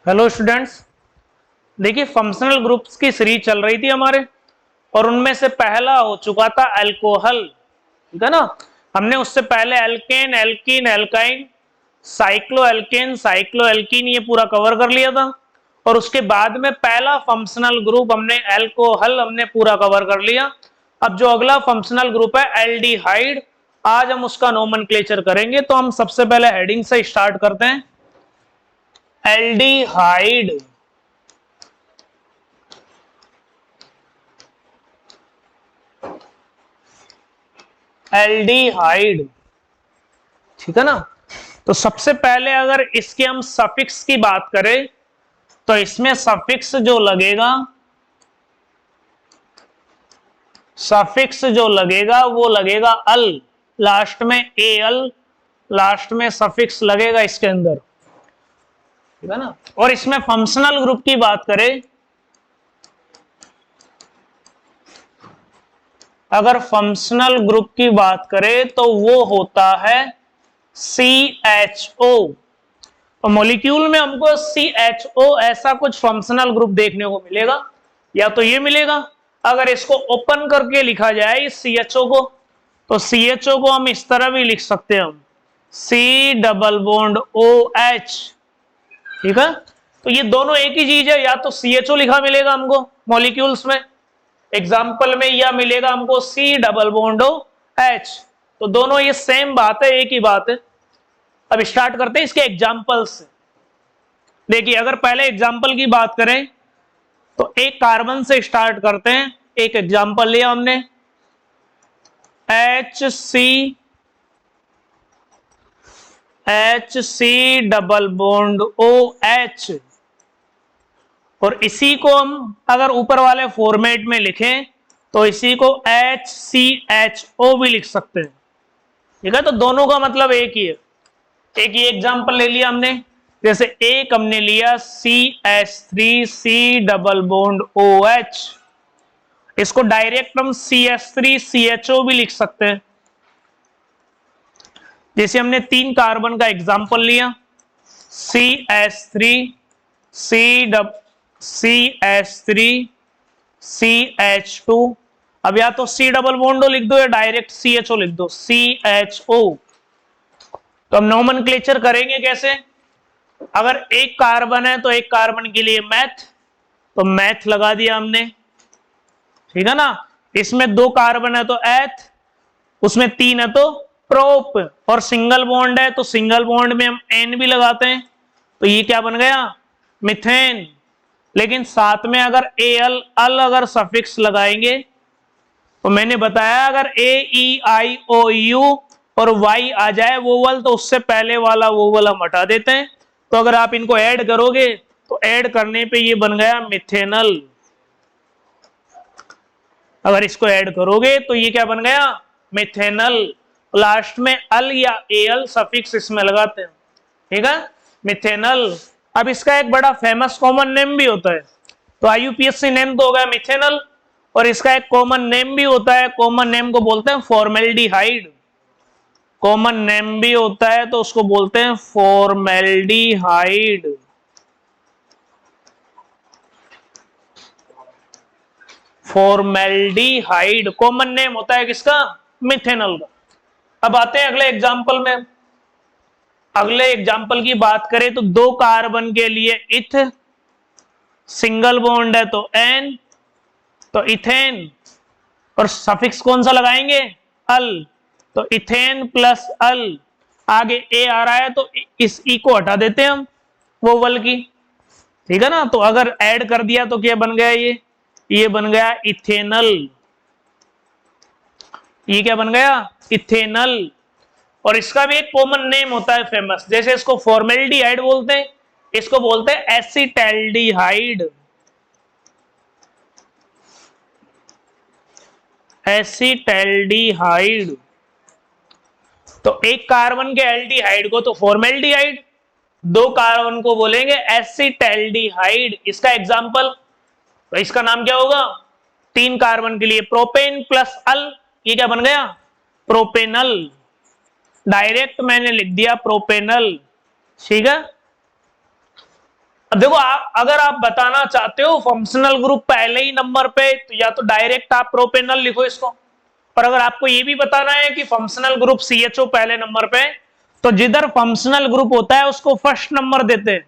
Hello students, देखिए functional groups की series चल रही थी हमारे और उनमें से पहला हो चुका था अल्कोहल। ठीक है ना। हमने उससे पहले alkane, alkene, alkyne, cycloalkane, cycloalkene ये पूरा कवर कर लिया था और उसके बाद में पहला फंक्शनल ग्रुप हमने अल्कोहल हमने पूरा कवर कर लिया। अब जो अगला फंक्शनल ग्रुप है एल्डिहाइड, आज हम उसका नोमेनक्लेचर करेंगे। तो हम सबसे पहले हेडिंग से स्टार्ट करते हैं। एल्डिहाइड, एल्डिहाइड, ठीक है ना। तो सबसे पहले अगर इसके हम सफिक्स की बात करें तो इसमें सफिक्स जो लगेगा, सफिक्स जो लगेगा वो लगेगा अल, लास्ट में ए अल, लास्ट में सफिक्स लगेगा इसके अंदर, ठीक है ना। और इसमें फंक्शनल ग्रुप की बात करें, अगर फंक्शनल ग्रुप की बात करें तो वो होता है CHO। तो मॉलिक्यूल में हमको CHO ऐसा कुछ फंक्शनल ग्रुप देखने को मिलेगा, या तो ये मिलेगा। अगर इसको ओपन करके लिखा जाए इस CHO को, तो CHO को हम इस तरह भी लिख सकते हैं, हम C डबल बॉन्ड OH, ठीक है। तो ये दोनों एक ही चीज है, या तो CHO लिखा मिलेगा हमको मॉलिक्यूल्स में, एग्जाम्पल में, या मिलेगा हमको C डबल बॉन्ड OH। तो दोनों ये सेम बात है, एक ही बात है। अब स्टार्ट करते हैं इसके एग्जाम्पल से। देखिए अगर पहले एग्जाम्पल की बात करें तो एक कार्बन से स्टार्ट करते हैं। एक एग्जाम्पल लिया हमने HC डबल बॉन्ड OH, और इसी को हम अगर ऊपर वाले फॉर्मेट में लिखें तो इसी को HCHO भी लिख सकते हैं, ठीक है। तो दोनों का मतलब एक ही है। एक ही एग्जांपल ले लिया हमने, जैसे एक हमने लिया CH3C डबल बॉन्ड OH, इसको डायरेक्ट हम CH3CHO भी लिख सकते हैं। जैसे हमने 3 कार्बन का एग्जांपल लिया, CH3CH2। अब या तो C डबल बॉन्ड लिख दो या डायरेक्ट CHO लिख दो, CHO। तो हम नोमेनक्लेचर करेंगे कैसे। अगर एक कार्बन है तो एक कार्बन के लिए मैथ, तो मैथ लगा दिया हमने, ठीक है ना। इसमें 2 कार्बन है तो एथ, उसमें 3 है तो प्रोप, और सिंगल बॉन्ड है तो सिंगल बॉन्ड में हम एन भी लगाते हैं। तो ये क्या बन गया, मिथेन। लेकिन साथ में अगर एल अल अगर सफिक्स लगाएंगे तो मैंने बताया अगर AEIOU और Y आ जाए वोवल तो उससे पहले वाला वोवल हम हटा देते हैं। तो अगर आप इनको ऐड करोगे तो ऐड करने पे ये बन गया मिथेनल। अगर इसको ऐड करोगे तो ये क्या बन गया, मिथेनल। लास्ट में अल या एल सफिक्स इसमें लगाते हैं, ठीक है, मिथेनल। अब इसका एक बड़ा फेमस कॉमन नेम भी होता है, तो IUPAC नेम तो हो गया मिथेनल, और इसका एक कॉमन नेम भी होता है। कॉमन नेम को बोलते हैं फॉर्मेल्डिहाइड। कॉमन नेम भी होता है तो उसको बोलते हैं फॉर्मेल्डिहाइड। फॉर्मेल्डिहाइड कॉमन नेम होता है किसका, मिथेनल का। अब आते हैं अगले एग्जाम्पल में। अगले एग्जाम्पल की बात करें तो 2 कार्बन के लिए इथ, सिंगल बॉन्ड है तो एन, तो इथेन, और सफिक्स कौन सा लगाएंगे, अल। तो इथेन प्लस अल, आगे ए आ रहा है तो इस ई को हटा देते हैं हम वोवल की, ठीक है ना। तो अगर ऐड कर दिया तो क्या बन गया, ये बन गया इथेनल। ये क्या बन गया, इथेनल। और इसका भी एक कॉमन नेम होता है फेमस, जैसे इसको फॉर्मेल्डिहाइड बोलते हैं, इसको बोलते हैं एसिटैल्डिहाइड। एसिटैल्डिहाइड। तो एक कार्बन के एल्डिहाइड को तो फॉर्मेल्डिहाइड, 2 कार्बन को बोलेंगे एसिटैल्डिहाइड। इसका एग्जांपल, तो इसका नाम क्या होगा, 3 कार्बन के लिए प्रोपेन प्लस अल, ये क्या बन गया, प्रोपेनल। डायरेक्ट मैंने लिख दिया प्रोपेनल, ठीक है। अब देखो अगर आप बताना चाहते हो फंक्शनल ग्रुप पहले ही नंबर पे, तो या तो डायरेक्ट आप प्रोपेनल लिखो इसको। पर अगर आपको ये भी बताना है कि फंक्शनल ग्रुप CHO पहले नंबर पे, तो जिधर फंक्शनल ग्रुप होता है उसको फर्स्ट नंबर देते हैं,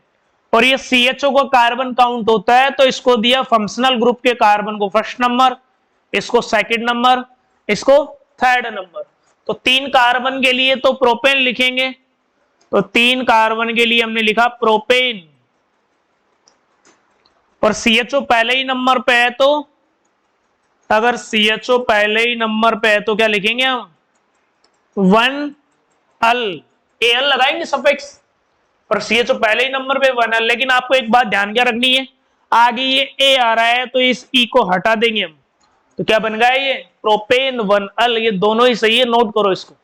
और ये CHO का कार्बन काउंट होता है, तो इसको दिया फंक्शनल ग्रुप के कार्बन को फर्स्ट नंबर, इसको सेकंड नंबर, इसको थर्ड नंबर। तो 3 कार्बन के लिए तो प्रोपेन लिखेंगे, तो 3 कार्बन के लिए हमने लिखा प्रोपेन, और CHO पहले ही नंबर पे है, तो अगर CHO पहले ही नंबर पे है तो क्या लिखेंगे हम, 1 अल, AL लगाएंगे सफिक्स, पर CHO पहले ही नंबर पे 1 अल। लेकिन आपको एक बात ध्यान क्या रखनी है, आगे ये A आ रहा है तो इस E को हटा देंगे हम, तो क्या बन गया ये प्रोपेन 1 अल। ये दोनों ही सही है, नोट करो इसको।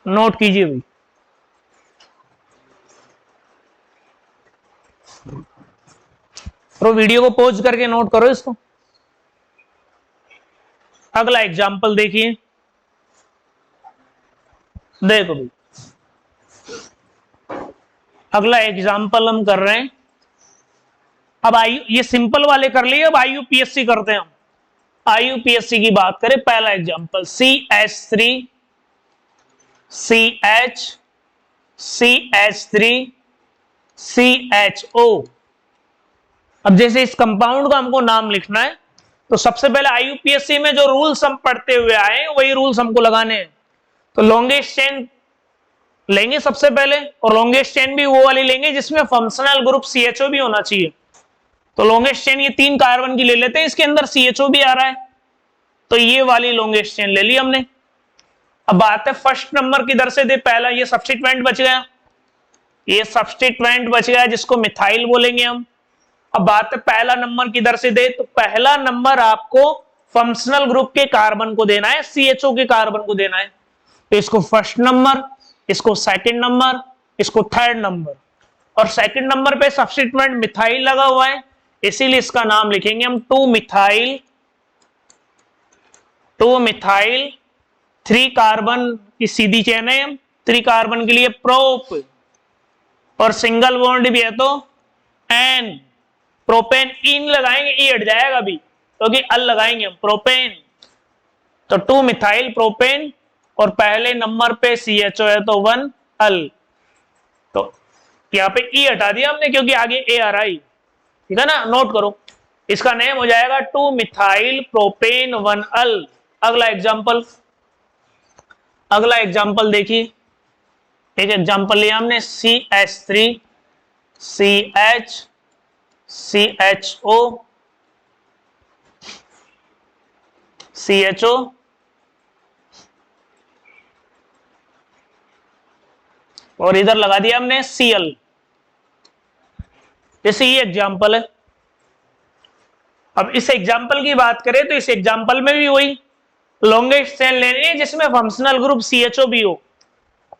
नोट कीजिए भाई, तो वीडियो को पॉज करके नोट करो इसको। अगला एग्जाम्पल देखिए, देखो भाई अगला एग्जाम्पल हम कर रहे हैं। अब ये सिंपल वाले कर लिए, अब IUPAC करते हैं हम। IUPAC की बात करें, पहला example CH3 CH CH3 CHO। अब जैसे इस कंपाउंड का हमको नाम लिखना है, तो सबसे पहले IUPAC में जो रूल्स हम पढ़ते हुए आए वही रूल्स हमको लगाने हैं। तो लॉन्गेस्ट चेन लेंगे सबसे पहले, और लॉन्गेस्ट चेन भी वो वाली लेंगे जिसमें फंक्शनल ग्रुप CHO भी होना चाहिए। तो लॉन्गेस्ट चेन ये 3 कार्बन की ले लेते हैं, इसके अंदर CHO भी आ रहा है, तो ये वाली लॉन्गेस्ट चेन ले ली हमने। अब बात है फर्स्ट नंबर किधर से दे, पहला ये सब्स्टिट्यूएंट बच गया, ये सब्स्टिट्यूएंट बच गया जिसको मिथाइल बोलेंगे हम। अब बात है पहला नंबर किधर से दे, तो पहला नंबर आपको फंक्शनल ग्रुप के कार्बन को देना है, CHO के कार्बन को देना है। तो इसको फर्स्ट नंबर, इसको सेकंड नंबर, इसको थर्ड नंबर, और सेकंड नंबर पे सब्स्टिट्यूएंट मिथाइल लगा हुआ है, इसीलिए इसका नाम लिखेंगे हम 2 मिथाइल 3 कार्बन की सीधी चेन है, 3 कार्बन के लिए प्रोप, और सिंगल बॉन्ड भी है तो एन। प्रोपेन इन लगाएंगे, ई हट जाएगा अभी क्योंकि अल लगाएंगे हम, प्रोपेन। तो 2 मिथाइल प्रोपेन, और पहले नंबर पे CHO है तो 1 अल। तो यहाँ पे ई हटा दिया हमने क्योंकि आगे ए आ रहा है, ठीक है ना, नोट करो। इसका नेम हो जाएगा 2 मिथाइल प्रोपेन 1 अल। अगला एग्जाम्पल, अगला एग्जाम्पल देखिए, एक एग्जाम्पल लिया हमने CH3 CH CHO CHO, और इधर लगा दिया हमने Cl। जैसे ये एग्जाम्पल है। अब इस एग्जाम्पल की बात करें तो इस एग्जाम्पल में भी वही लॉन्गेस्ट चेन लेनी है जिसमें फंक्शनल ग्रुप CHO भी हो।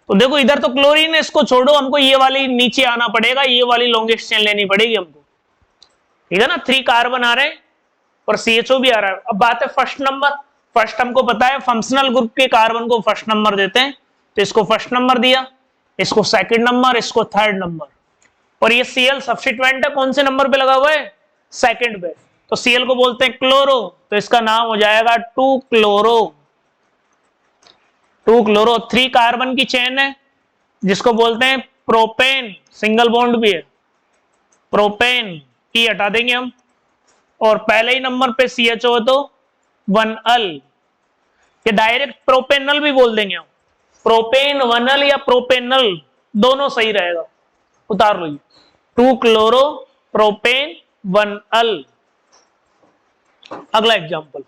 तो देखो इधर तो क्लोरीन है, इसको छोड़ो, हमको ये वाली नीचे आना पड़ेगा, ये वाली लॉन्गेस्ट चेन लेनी पड़ेगी हमको, ठीक है ना। 3 कार्बन आ रहे हैं और CHO भी आ रहा है। अब बात है फर्स्ट नंबर, फर्स्ट हमको पता है फंक्शनल ग्रुप के कार्बन को फर्स्ट नंबर देते हैं, तो इसको फर्स्ट नंबर दिया, इसको सेकंड नंबर, इसको थर्ड नंबर, और ये Cl सब्स्टिट्यूएंट है, कौन से नंबर पे लगा हुआ है, सेकंड पे, तो Cl को बोलते हैं क्लोरो, तो इसका नाम हो जाएगा 2 क्लोरो। 2 क्लोरो 3 कार्बन की चेन है जिसको बोलते हैं प्रोपेन, सिंगल बॉन्ड भी है, प्रोपेन, ई हटा देंगे हम, और पहले ही नंबर पे CHO है तो 1 अल, ये डायरेक्ट प्रोपेनल भी बोल देंगे हम, प्रोपेन 1 अल या प्रोपेनल दोनों सही रहेगा, उतार लो ये 2 क्लोरो प्रोपेन 1 अल। अगला एग्जांपल,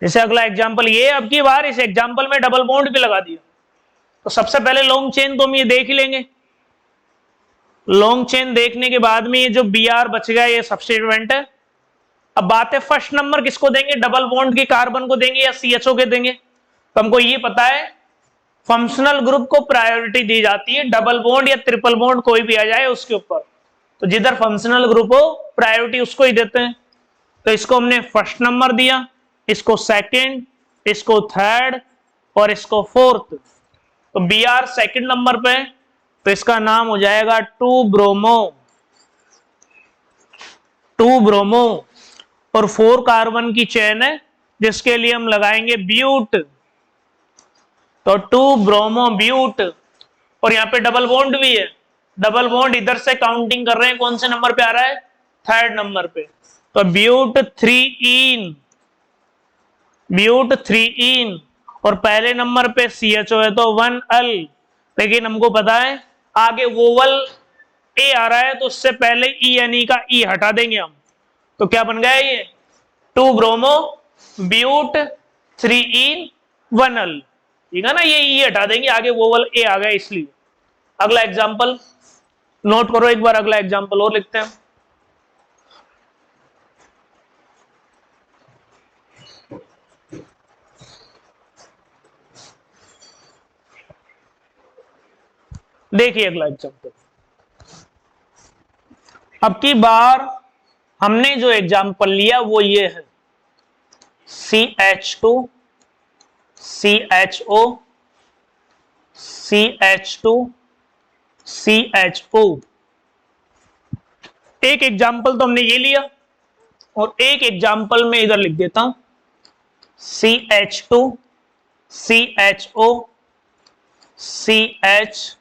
जैसे अगला एग्जांपल ये, अब की बार इस एग्जांपल में डबल बॉन्ड भी लगा दिया, तो सबसे पहले लॉन्ग चेन तो हम ये देख ही लेंगे। लॉन्ग चेन देखने के बाद में ये जो Br बच गया ये सब्स्टिट्यूएंट है, अब बात है फर्स्ट नंबर किसको देंगे, डबल बॉन्ड की कार्बन को देंगे या CHO के देंगे। तो हमको ये पता है फंक्शनल ग्रुप को प्रायोरिटी दी जाती है, डबल बॉन्ड या ट्रिपल बॉन्ड कोई भी आ जाए उसके ऊपर, तो जिधर फंक्शनल ग्रुप हो प्रायोरिटी उसको ही देते हैं। तो इसको हमने फर्स्ट नंबर दिया, इसको सेकंड, इसको थर्ड और इसको फोर्थ। तो Br सेकंड नंबर पे, तो इसका नाम हो जाएगा 2 ब्रोमो, 2 ब्रोमो। और 4 कार्बन की चेन है जिसके लिए हम लगाएंगे ब्यूट, तो 2 ब्रोमो ब्यूट। और यहाँ पे डबल बॉन्ड भी है, डबल बॉन्ड इधर से काउंटिंग कर रहे हैं, कौन से नंबर पे आ रहा है, थर्ड नंबर पे। तो ब्यूट 3 इन, ब्यूट 3 इन। और पहले नंबर पे CHO है तो 1 अल। लेकिन हमको पता है आगे वोवल ए आ रहा है तो उससे पहले ENE का E हटा देंगे हम, तो क्या बन गया ये 2 ब्रोमो ब्यूट 3 इन 1 अल, ठीक है ना। ये E हटा देंगे, आगे वोवल ए आ गया इसलिए। अगला एग्जांपल नोट करो एक बार, अगला एग्जांपल और लिखते हैं। देखिए अगला एग्जांपल, अब की बार हमने जो एग्जांपल लिया वो ये है CH2 CHO CH2 CHO। एक एग्जांपल तो हमने ये लिया और एक एग्जांपल में इधर लिख देता हूं CH2 CHO CH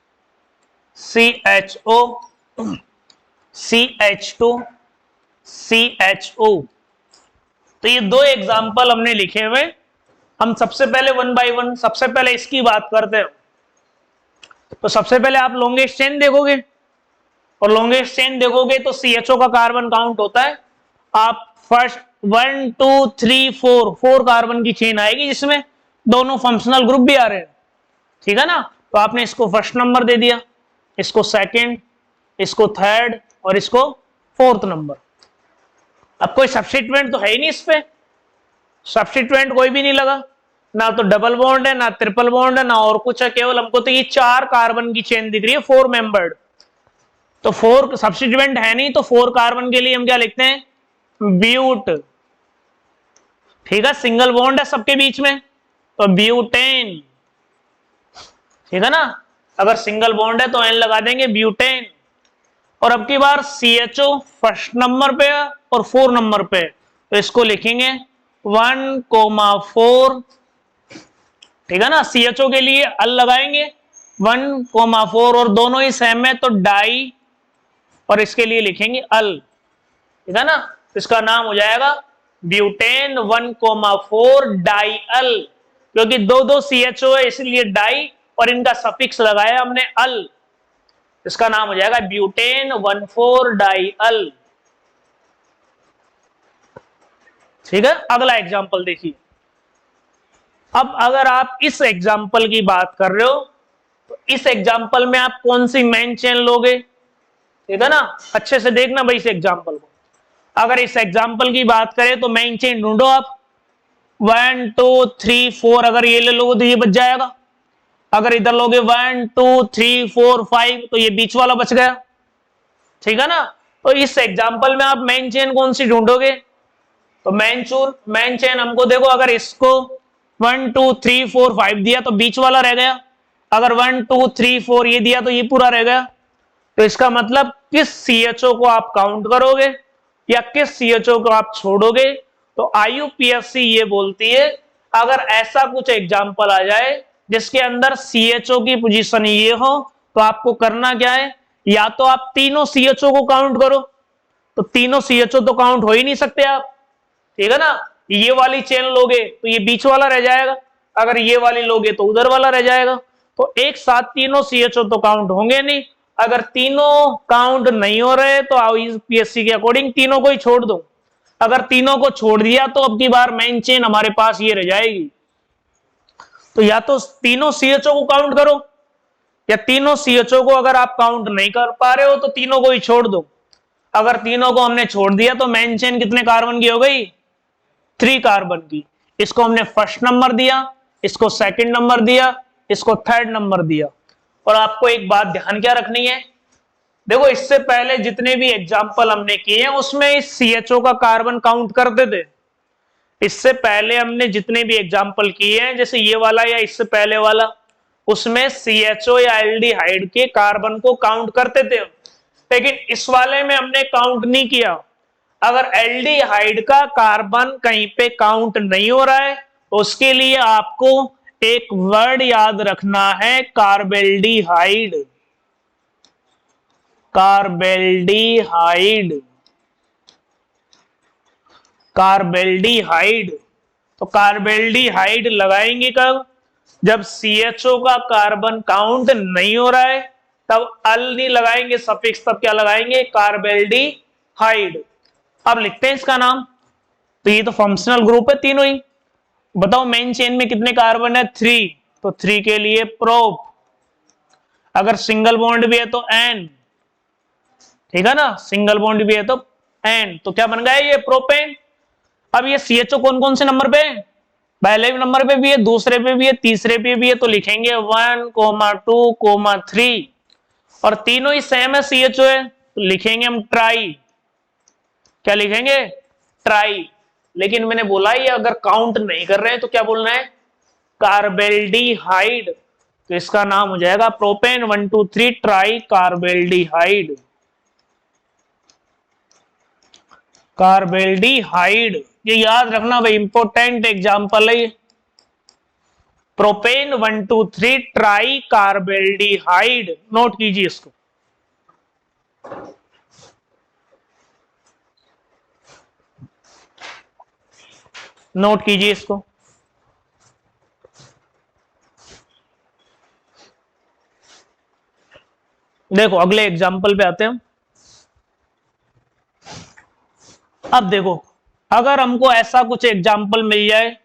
CHO CH2 CHO। तो ये दो एग्जाम्पल हमने लिखे हुए। हम सबसे पहले 1 बाय 1 सबसे पहले इसकी बात करते हैं। तो सबसे पहले आप लॉन्गेस्ट चेन देखोगे और लॉन्गेस्ट चेन देखोगे तो CHO का कार्बन काउंट होता है। आप फर्स्ट 1 2 3 4 कार्बन की चेन आएगी जिसमें दोनों फंक्शनल ग्रुप भी आ रहे हैं, ठीक है ना। तो आपने इसको फर्स्ट नंबर दे दिया, इसको सेकंड, इसको थर्ड और इसको फोर्थ नंबर। अब कोई सब्स्टिट्यूएंट तो है ही नहीं इस पे, सब्स्टिट्यूएंट कोई भी नहीं लगा, ना तो डबल बॉन्ड है ना ट्रिपल बॉन्ड है ना और कुछ है, केवल हमको तो ये 4 कार्बन की चेन दिख रही है 4 मेंबर्ड। तो 4 सब्स्टिट्यूएंट है नहीं, तो 4 कार्बन के लिए हम क्या लिखते हैं, ब्यूट, ठीक है। सिंगल बॉन्ड है सबके बीच में तो ब्यूटेन, ठीक है ना। अगर सिंगल बॉन्ड है तो एन लगा देंगे ब्यूटेन। और अब की बार CHO फर्स्ट नंबर पे और 4 नंबर पे, तो इसको लिखेंगे 1,4, ठीक है ना। CHO के लिए अल लगाएंगे 1,4 और दोनों ही सेम है तो डाई, और इसके लिए लिखेंगे अल, ठीक है ना। इसका नाम हो जाएगा ब्यूटेन 1,4 डाई अल, क्योंकि दो CHO है इसलिए डाई और इनका सफिक्स लगाया हमने अल। इसका नाम हो जाएगा ब्यूटेन 1,4 डाई अल, ठीक है। अगला एग्जांपल देखिए। अब अगर आप इस एग्जांपल की बात कर रहे हो तो इस एग्जांपल में आप कौन सी मेन चेन लोगे, ठीक है ना। अच्छे से देखना भाई इस एग्जांपल को। अगर इस एग्जांपल की बात करें तो मेन चेन ढूंढो आप, 1 2 3 4 अगर ये ले लोगे तो ये बच जाएगा। अगर इधर लोगे 1 2 3 4 5 तो ये बीच वाला बच गया, ठीक है ना। तो इस एग्जांपल में आप मेन चेन कौन सी ढूंढोगे, तो मेन चेन हमको देखो, अगर इसको 1 2 3 4 5 दिया तो बीच वाला रह गया, अगर 1 2 3 4 ये दिया तो ये पूरा रह गया। तो इसका मतलब किस CHO को आप काउंट करोगे या किस CHO को आप छोड़ोगे। तो IUPAC ये बोलती है अगर ऐसा कुछ एग्जांपल आ जाए जिसके अंदर CHO की पोजीशन ये हो तो आपको करना क्या है, या तो आप तीनों CHO को काउंट करो, तो तीनों CHO तो काउंट हो ही नहीं सकते आप, ठीक है ना। ये वाली चेन लोगे तो ये बीच वाला रह जाएगा, अगर ये वाली लोगे तो उधर वाला रह जाएगा। तो एक साथ तीनों CHO तो काउंट होंगे नहीं। अगर तीनों काउंट नहीं हो रहे तो IUPAC के अकॉर्डिंग तीनों को ही छोड़ दो। अगर तीनों को छोड़ दिया तो अब की बार मेन चेन हमारे पास ये रह जाएगी। तो या तो तीनों CHO को काउंट करो या तीनों CHO को अगर आप काउंट नहीं कर पा रहे हो तो तीनों को ही छोड़ दो। अगर तीनों को हमने छोड़ दिया तो मेन चेन कितने कार्बन की हो गई? 3 कार्बन की। इसको हमने फर्स्ट नंबर दिया, इसको सेकंड नंबर दिया, इसको थर्ड नंबर दिया। और आपको एक बात ध्यान क्या रखनी है, देखो इससे पहले जितने भी एग्जाम्पल हमने किए हैं उसमें इस CHO का कार्बन काउंट करते थे। इससे पहले हमने जितने भी एग्जाम्पल किए हैं, जैसे ये वाला या इससे पहले वाला, उसमें CHO या एल्डिहाइड के कार्बन को काउंट करते थे। लेकिन इस वाले में हमने काउंट नहीं किया। अगर एल्डिहाइड का कार्बन कहीं पे काउंट नहीं हो रहा है, उसके लिए आपको एक वर्ड याद रखना है, कार्बेल्डिहाइड। Carbaldehyde, carbaldehyde. तो कार्बेल्डिहाइड लगाएंगे कब? जब CHO का कार्बन काउंट नहीं हो रहा है, तब अल नहीं लगाएंगे सफिक्स, तब क्या लगाएंगे? कार्बेल्डिहाइड। अब लिखते हैं इसका नाम। तो ये तो फंक्शनल ग्रुप है तीनों ही। बताओ मेन चेन में कितने कार्बन है? 3। तो 3 के लिए प्रोप। अगर सिंगल बॉन्ड भी है तो एन, ठीक है ना, सिंगल बॉन्ड भी है तो एन। तो क्या बन गया ये? प्रोपेन। अब ये CHO कौन कौन से नंबर पे है? पहले नंबर पे भी है, दूसरे पे भी है, तीसरे पे भी है। तो लिखेंगे 1, 2, 3। और तीनों ही सेम है, CHO है, तो लिखेंगे हम ट्राई। क्या लिखेंगे? ट्राई। लेकिन मैंने बोला ये अगर काउंट नहीं कर रहे हैं तो क्या बोलना है? कार्बेल्डिहाइड। तो इसका नाम हो जाएगा प्रोपेन 1, 2, 3 ट्राई कार्बेल्डिहाइड। कार्बेल्डिहाइड, ये याद रखना भाई, इंपॉर्टेंट एग्जांपल है ये। Propane 1, 2, 3 try carbaldehyde. नोट कीजिए इसको। नोट कीजिए इसको। देखो अगले एग्जाम्पल पे आते हैं। अब देखो, अगर हमको ऐसा कुछ एग्जाम्पल मिल जाए,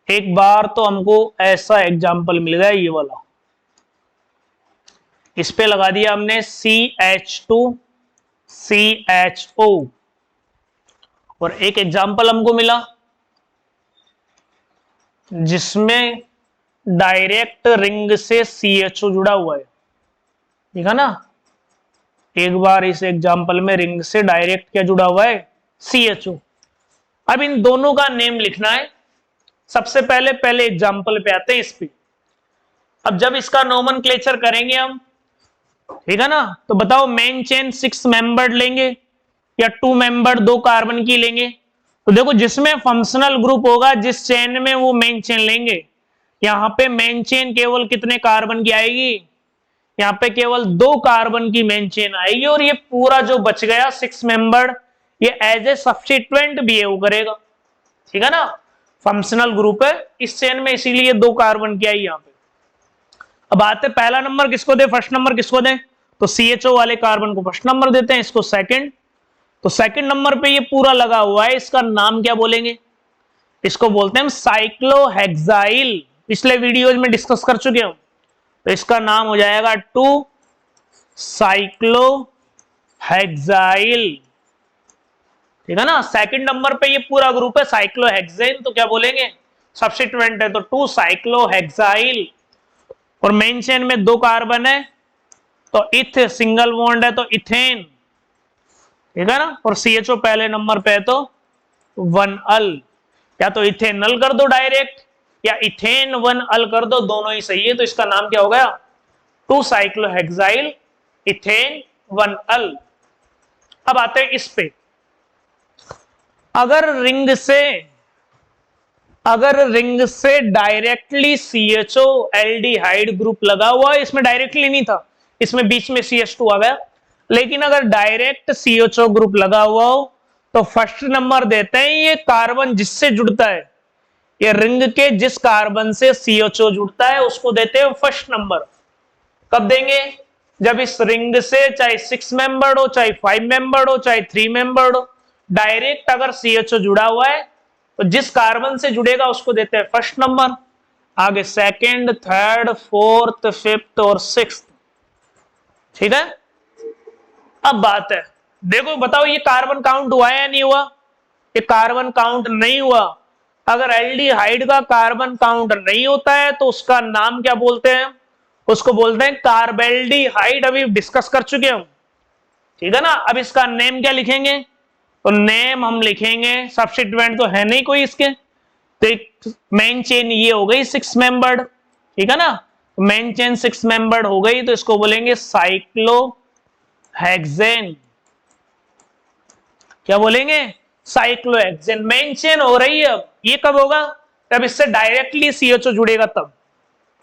एक बार तो हमको ऐसा एग्जाम्पल मिल गया ये वाला, इस पे लगा दिया हमने CH2 CHO। और एक एग्जाम्पल हमको मिला जिसमें डायरेक्ट रिंग से CHO जुड़ा हुआ है, ठीक है ना। एक बार इस एग्जाम्पल में रिंग से डायरेक्ट क्या जुड़ा हुआ है? CHO। अब इन दोनों का नेम लिखना है। सबसे पहले एग्जाम्पल पे आते हैं इस पे। अब जब इसका नोमेनक्लेचर करेंगे हम, ठीक है ना, तो बताओ मेन चेन 6 मेंबर्ड लेंगे या 2 मेंबर्ड 2 कार्बन की लेंगे? तो देखो जिसमें फंक्शनल ग्रुप होगा जिस चेन में, वो मेन चेन लेंगे। यहां पे मेन चेन केवल कितने कार्बन की आएगी? यहां पे केवल 2 कार्बन की मेन चेन आएगी। और ये पूरा जो बच गया 6 मेंबर्ड, ये एज ए सब्स्टिट्यूएंट बिहेव करेगा, ठीक है ना। फंक्शनल ग्रुप है इस चेन में, इसीलिए 2 कार्बन की आई यहां पे। अब आते पहला नंबर किसको दे, फर्स्ट नंबर किसको दे? तो CHO वाले कार्बन को फर्स्ट नंबर देते हैं, इसको सेकंड। तो सेकंड नंबर पे ये पूरा लगा हुआ है, इसका नाम क्या बोलेंगे? इसको बोलते हैं हम साइक्लोहेक्साइल। पिछले वीडियोज में डिस्कस कर चुके हो। तो इसका नाम हो जाएगा 2 साइक्लोहेक्साइल, ठीक है ना। सेकंड नंबर पे ये पूरा ग्रुप है साइक्लोहेक्सेन, तो क्या बोलेंगे? सब्स्टिट्यूएंट है तो 2 साइक्लोहेक्साइल। और मेन चेन में 2 कार्बन है तो इथ, सिंगल बॉन्ड है तो इथेन, ठीक है ना। और CHO पहले नंबर पे है तो 1 अल। या तो इथेनल कर दो डायरेक्ट, या इथेन 1 अल कर दो, दोनों ही सही है। तो इसका नाम क्या हो गया? 2 साइक्लोहेक्साइल इथेन 1 अल। अब आते हैं इस पे। अगर रिंग से डायरेक्टली CHO एल्डिहाइड ग्रुप लगा हुआ है, इसमें डायरेक्टली नहीं था, इसमें बीच में CH2 आ गया। लेकिन अगर डायरेक्ट CHO ग्रुप लगा हुआ हो तो फर्स्ट नंबर देते हैं ये कार्बन जिससे जुड़ता है। ये रिंग के जिस कार्बन से CHO जुड़ता है उसको देते हैं फर्स्ट नंबर। कब देंगे? जब इस रिंग से चाहे 6 मेंबर्ड हो, चाहे 5 मेंबर्ड हो, चाहे 3 मेंबर्ड हो, डायरेक्ट अगर CHO जुड़ा हुआ है तो जिस कार्बन से जुड़ेगा उसको देते हैं फर्स्ट नंबर। आगे सेकंड, थर्ड, फोर्थ, फिफ्थ और सिक्स्थ, ठीक है। अब बात है, देखो बताओ ये कार्बन काउंट हुआ है या नहीं हुआ? ये कार्बन काउंट नहीं हुआ। अगर एल्डिहाइड का कार्बन काउंट नहीं होता है तो उसका नाम क्या बोलते हैं? उसको बोलते हैं कार्बेल्डिहाइड। अभी डिस्कस कर चुके हम, ठीक है ना। अब इसका नेम क्या लिखेंगे? तो नेम हम लिखेंगे, सब्स्टिट्यूएंट तो है नहीं कोई इसके, तो एक मेन चेन ये हो गई 6 मेंबर्ड, ठीक है ना। मेन चेन 6 मेंबर्ड हो गई तो इसको बोलेंगे साइक्लोहेक्सेन। क्या बोलेंगे? साइक्लोहेक्सेन। मेन चेन हो रही है। अब ये कब होगा? जब इससे डायरेक्टली CHO जुड़ेगा तब,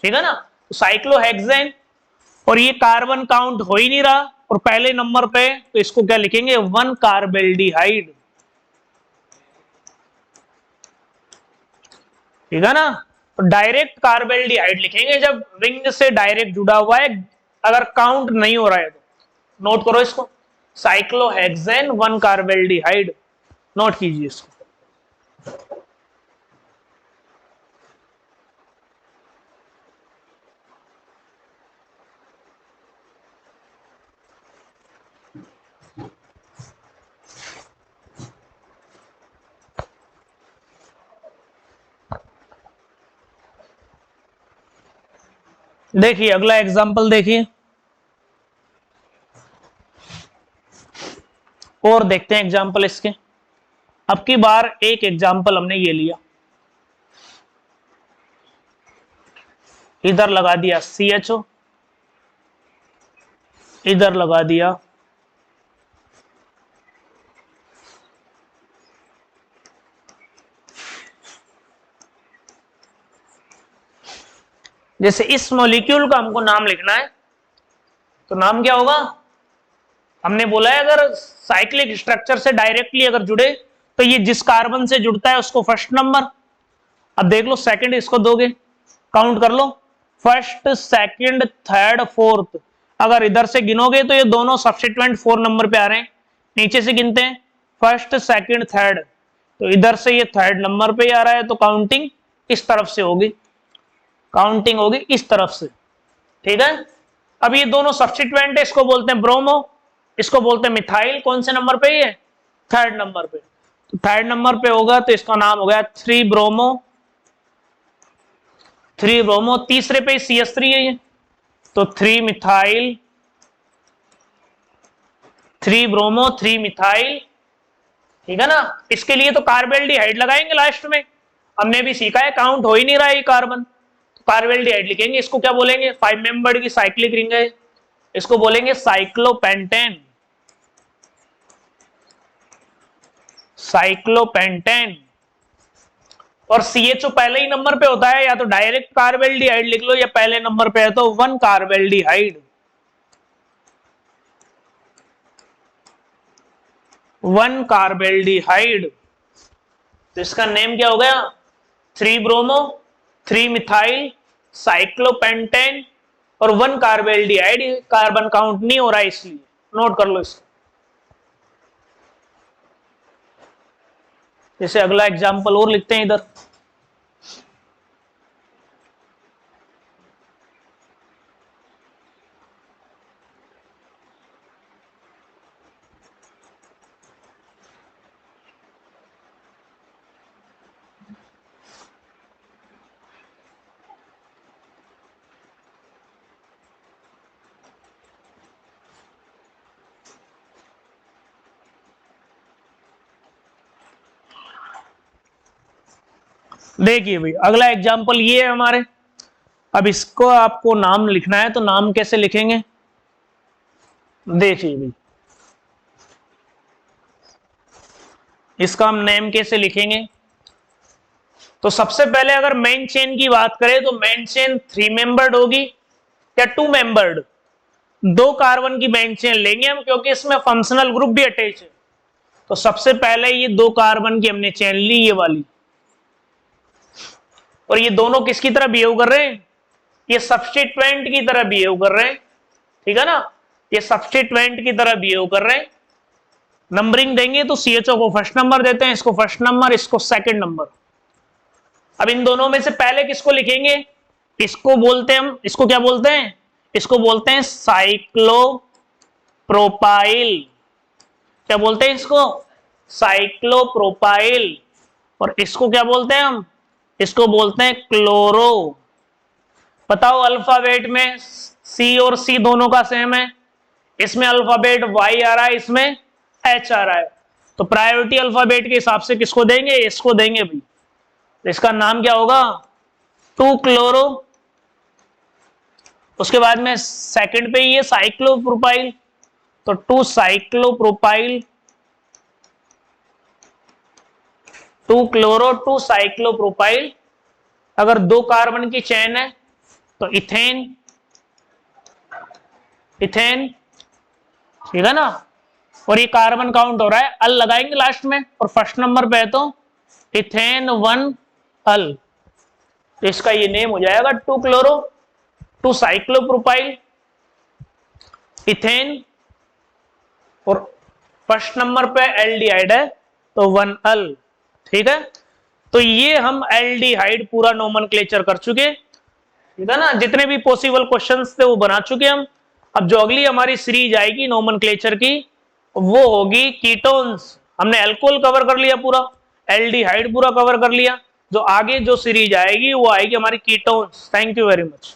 ठीक है ना। तो साइक्लोहेक्सेन, और ये कार्बन काउंट हो ही नहीं रहा और पहले नंबर पे, तो इसको क्या लिखेंगे? 1 कार्बेल्डिहाइड, ठीक है ना। तो डायरेक्ट कार्बेल्डिहाइड लिखेंगे जब रिंग से डायरेक्ट जुड़ा हुआ है, अगर काउंट नहीं हो रहा है तो। नोट करो इसको, साइक्लोहेक्सेन 1 कार्बेल्डिहाइड, नोट कीजिए इसको। देखिए अगला एग्जांपल देखिए, और देखते हैं एग्जांपल इसके। अब की बार एक एग्जांपल हमने ये लिया, इधर लगा दिया CHO, इधर लगा दिया जैसे इस मॉलिक्यूल का हमको नाम लिखना है, तो नाम क्या होगा? हमने बोला है अगर साइक्लिक स्ट्रक्चर से डायरेक्टली अगर जुड़े तो ये जिस कार्बन से जुड़ता है उसको फर्स्ट नंबर। अब देख लो सेकंड इसको दोगे, काउंट कर लो, फर्स्ट सेकंड थर्ड फोर्थ। अगर इधर से गिनोगे तो ये दोनों सब्स्टिट्यूएंट 4 नंबर पे आ रहे हैं। नीचे से गिनते हैं, फर्स्ट सेकंड थर्ड, तो इधर से ये थर्ड नंबर पे आ रहा है, तो काउंटिंग इस तरफ से होगी, काउंटिंग होगी इस तरफ से, ठीक है। अब ये दोनों सब्स्टिट्यूएंट है, इसको बोलते हैं ब्रोमो, इसको बोलते हैं मिथाइल। कौन से नंबर पे? ये थर्ड नंबर पे। तो थर्ड नंबर पे होगा तो इसका नाम हो गया 3 ब्रोमो, 3 ब्रोमो। तीसरे पे CH3 है ये, तो 3 मिथाइल, 3 ब्रोमो 3 मिथाइल, ठीक है ना। इसके लिए तो कार्बेल्डिहाइड लगाएंगे लास्ट में, हमने भी सीखा है काउंट हो ही नहीं रहा है कार्बन, तो कार्बेल्डिहाइड लिखेंगे। इसको क्या बोलेंगे? 5 मेंबर्ड की साइक्लिक रिंग है, इसको बोलेंगे साइक्लोपेंटेन, साइक्लोपेंटेन। और CHO पहले ही नंबर पे होता है, या तो डायरेक्ट कार्बेल्डिहाइड लिख लो, या पहले नंबर पे है तो 1 कार्बेल्डिहाइड, 1 कार्बेल्डिहाइड। तो इसका नेम क्या हो गया? 3 ब्रोमो 3 मिथाइल साइक्लोपेंटेन और 1 कार्बेल्डिहाइड। कार्बन काउंट नहीं हो रहा है इसलिए नोट कर लो इसको। जैसे अगला एग्जांपल और लिखते हैं इधर, देखिए भाई अगला एग्जांपल ये है हमारे। अब इसको आपको नाम लिखना है, तो नाम कैसे लिखेंगे? देखिए भाई इसका हम नेम कैसे लिखेंगे? तो सबसे पहले अगर मेन चेन की बात करें तो मेन चेन 3 मेंबर्ड होगी या 2 मेंबर्ड? 2 कार्बन की मेन चेन लेंगे हम, क्योंकि इसमें फंक्शनल ग्रुप भी अटैच है। तो सबसे पहले ये 2 कार्बन की हमने चेन ली, ये वाली, और ये दोनों किसकी तरह बिहेव कर रहे हैं? ये सब्स्टिट्यूएंट की तरह बिहेव कर रहे हैं, ठीक है ना। ये सब्स्टिट्यूएंट की तरह बिहेव कर रहे हैं। नंबरिंग देंगे तो CHO को फर्स्ट नंबर देते हैं, इसको फर्स्ट नंबर, इसको सेकंड नंबर। अब इन दोनों में से पहले किसको लिखेंगे? इसको बोलते हैं हम, इसको क्या बोलते हैं? इसको बोलते हैं साइक्लो प्रोपाइल, क्या बोलते हैं इसको? साइक्लोप्रोपाइल। और इसको क्या बोलते हैं हम? इसको बोलते हैं क्लोरो। बताओ अल्फाबेट में सी और सी दोनों का सेम है, इसमें अल्फाबेट वाई आ रहा है, इसमें एच आ रहा है, तो प्रायोरिटी अल्फाबेट के हिसाब से किसको देंगे? इसको देंगे भाई। तो इसका नाम क्या होगा? 2 क्लोरो। उसके बाद में सेकंड पे ये साइक्लोप्रोपाइल, तो 2 साइक्लोप्रोपाइल, 2 क्लोरो 2 साइक्लोप्रोपाइल। अगर 2 कार्बन की चेन है तो इथेन, इथेन, ठीक है ना। और ये कार्बन काउंट हो रहा है, अल लगाएंगे लास्ट में, और फर्स्ट नंबर पे है तो इथेन 1 अल, तो इसका ये नेम हो जाएगा 2 क्लोरो 2 साइक्लोप्रोपाइल इथेन, और फर्स्ट नंबर पे एल्डिहाइड है तो 1 अल, ठीक है। तो ये हम एल्डिहाइड पूरा नोमेनक्लेचर कर चुके, ठीक है ना। जितने भी पॉसिबल क्वेश्चंस थे वो बना चुके हम। अब जो अगली हमारी सीरीज आएगी नोमेनक्लेचर की, वो होगी कीटोन्स। हमने अल्कोहल कवर कर लिया पूरा, एल्डिहाइड पूरा कवर कर लिया, जो आगे जो सीरीज आएगी वो आएगी हमारी ketones. Thank you very much.